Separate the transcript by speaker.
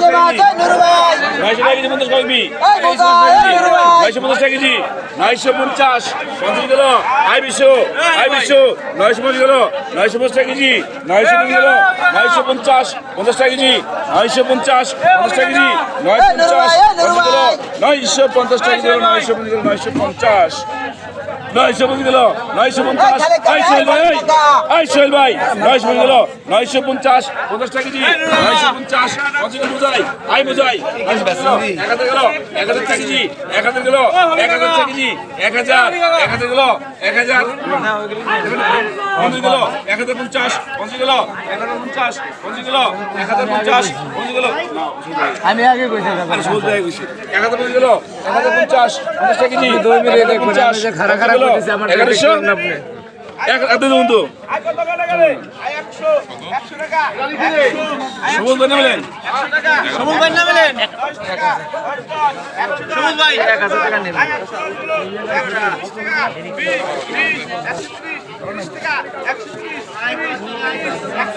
Speaker 1: টাকা KG 50 combi 950 টাকা KG 950 50 গেল আই বিশ্ব 950 গেল 950 টাকা কেজি 950 গেল 950 50 টাকা কেজি 950 50 টাকা কেজি 950 টাকা গেল 950 950 গেল 950 আই সোহেল ভাই 950 গেল 950 50 টাকা কেজি 950 50 বুঝাই আই বুঝাই 1000 গেল 1000 টাকা কেজি 1000 গেল 1000 টাকা কেজি 1000 গেল 1000 50 গেল 1050 50 গেল 1050 50 গেল 1050 50 গেল
Speaker 2: আমি আগে কইছি
Speaker 1: আর সোহেল ভাই কইছি 1050 গেল 1050 50 টাকা কেজি
Speaker 2: 2 মিনিট দেখবেন আমি যে খাড়া খাড়া করতেছি আমার
Speaker 1: 1100
Speaker 2: আপনি
Speaker 1: এক এত বন্ধু সবুজ ভাই নামলেন
Speaker 3: সমুল ভাই নামলেন সমুল ভাই
Speaker 2: 1000 টাকা নেবেন
Speaker 3: 130 টাকা 130 টাকা 130